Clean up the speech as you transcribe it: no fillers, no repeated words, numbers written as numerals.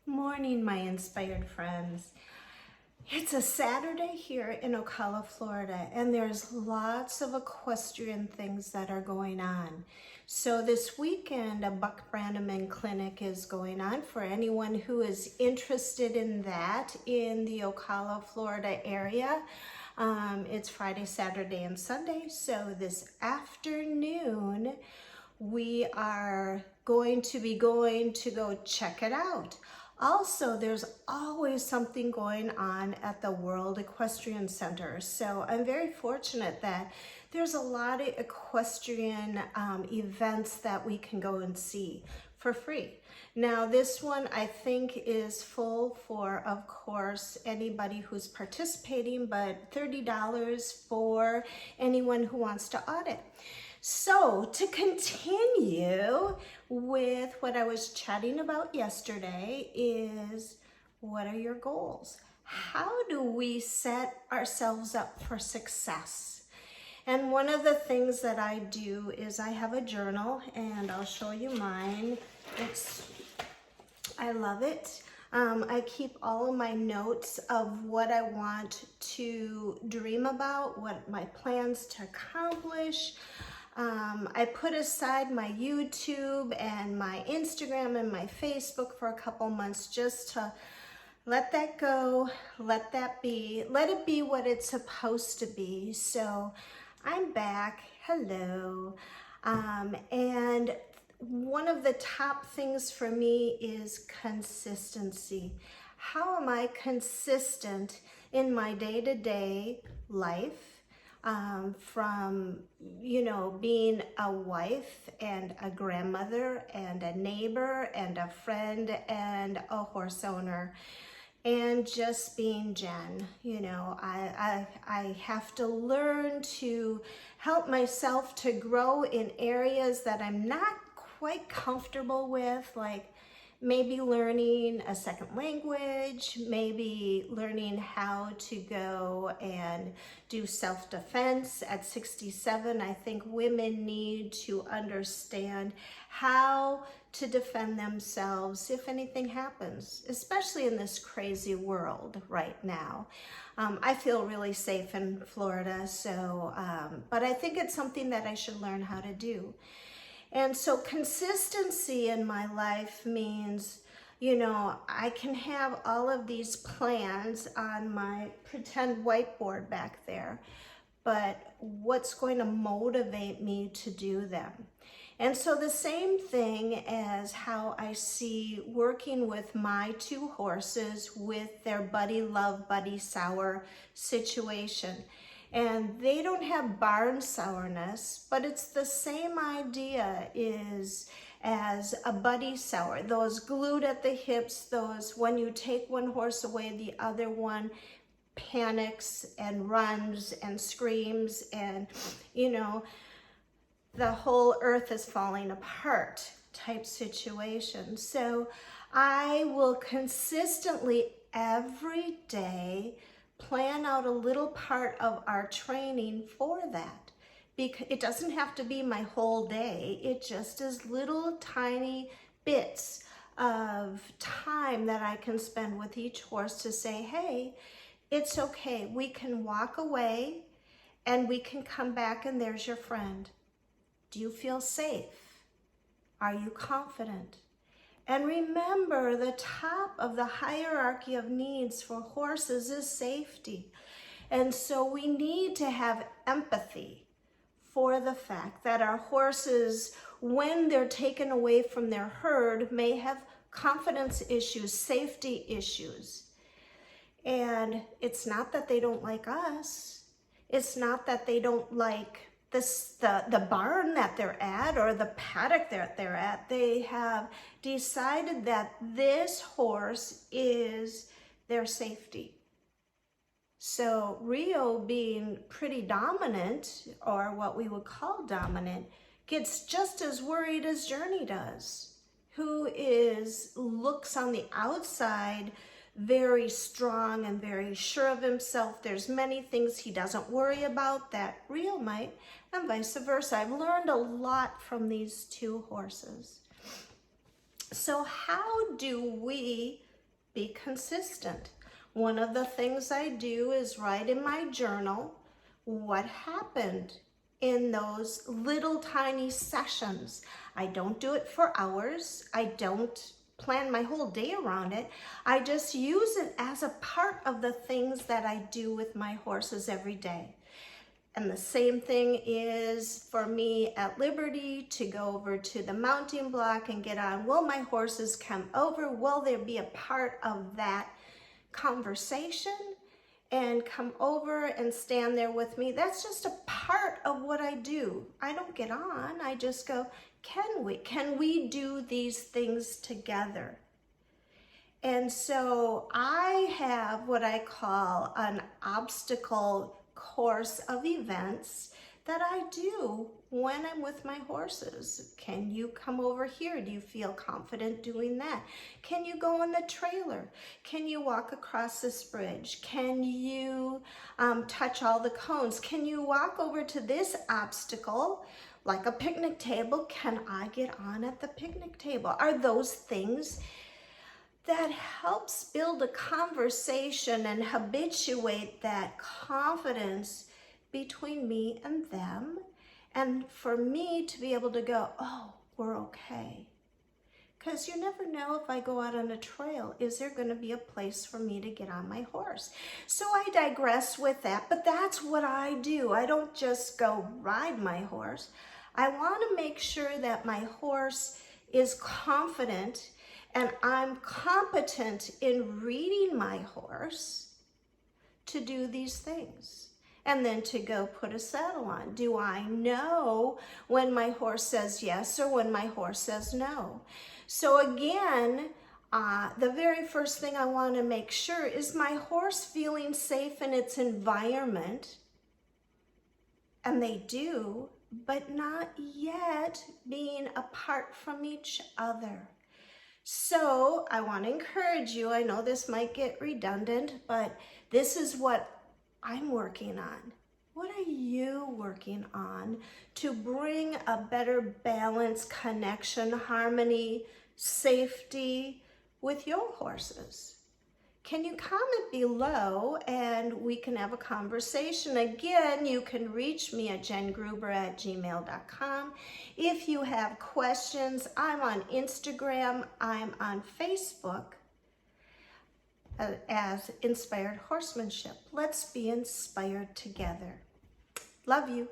Morning, my inspired friends. It's a Saturday here in Ocala, Florida, and there's lots of equestrian things that are going on. So this weekend, a Buck Brannaman clinic is going on for anyone who is interested in that in the Ocala, Florida area. It's Friday, Saturday, and Sunday. So this afternoon, we are going to go check it out. Also, there's always something going on at the World Equestrian Center. So I'm very fortunate that there's a lot of equestrian events that we can go and see for free. Now, this one I think is full for, of course, anybody who's participating, but $30 for anyone who wants to audit. So to continue with what I was chatting about yesterday is, what are your goals? How do we set ourselves up for success? And one of the things that I do is I have a journal, and I'll show you mine. I love it. I keep all of my notes of what I want to dream about, what my plans to accomplish. I put aside my YouTube and my Instagram and my Facebook for a couple months just to let that go, let that be, let it be what it's supposed to be. So I'm back, hello. And one of the top things for me is consistency. How am I consistent in my day-to-day life? From, being a wife and a grandmother and a neighbor and a friend and a horse owner, and just being Jen. I have to learn to help myself to grow in areas that I'm not quite comfortable with, like maybe learning a second language, maybe learning how to go and do self-defense. At 67, I think women need to understand how to defend themselves if anything happens, especially in this crazy world right now. I feel really safe in Florida, but I think it's something that I should learn how to do. And so consistency in my life means, I can have all of these plans on my pretend whiteboard back there, but what's going to motivate me to do them? And so the same thing as how I see working with my two horses with their buddy love, buddy sour situation. And they don't have barn sourness, but it's the same idea as a buddy sour. Those glued at the hips, those when you take one horse away, the other one panics and runs and screams and, the whole earth is falling apart type situation. So I will consistently every day plan out a little part of our training for that. Because it doesn't have to be my whole day. It just is little tiny bits of time that I can spend with each horse to say, hey, it's okay. We can walk away and we can come back and there's your friend. Do you feel safe? Are you confident? And remember, the top of the hierarchy of needs for horses is safety. And so we need to have empathy for the fact that our horses, when they're taken away from their herd, may have confidence issues, safety issues. And it's not that they don't like us. It's not that they don't like the barn that they're at or the paddock that they're at. They have decided that this horse is their safety. So Rio, being pretty dominant, or what we would call dominant, gets just as worried as Journey does, who looks on the outside very strong and very sure of himself. There's many things he doesn't worry about that Rio might, and vice versa. I've learned a lot from these two horses. So how do we be consistent. One of the things I do is write in my journal what happened in those little tiny sessions. I don't do it for hours. I don't plan my whole day around it. I just use it as a part of the things that I do with my horses every day. And the same thing is for me at Liberty to go over to the mounting block and get on. Will my horses come over? Will there be a part of that conversation and come over and stand there with me? That's just a part of what I do. I don't get on. I just go, can we do these things together? And so I have what I call an obstacle course of events that I do when I'm with my horses. Can you come over here? Do you feel confident doing that? Can you go on the trailer? Can you walk across this bridge? Can you touch all the cones? Can you walk over to this obstacle like a picnic table? Can I get on at the picnic table? Are those things that helps build a conversation and habituate that confidence between me and them, and for me to be able to go, oh, we're okay. Because you never know, if I go out on a trail, is there going to be a place for me to get on my horse? So I digress with that, but that's what I do. I don't just go ride my horse. I want to make sure that my horse is confident and I'm competent in reading my horse to do these things. And then to go put a saddle on. Do I know when my horse says yes or when my horse says no? So again, the very first thing I want to make sure is my horse feeling safe in its environment. And they do, but not yet being apart from each other. So I want to encourage you. I know this might get redundant, but this is what I'm working on. What are you working on to bring a better balance, connection, harmony, safety with your horses? Can you comment below and we can have a conversation? Again, you can reach me at jengruber@gmail.com. If you have questions, I'm on Instagram, I'm on Facebook as Inspired Horsemanship. Let's be inspired together. Love you.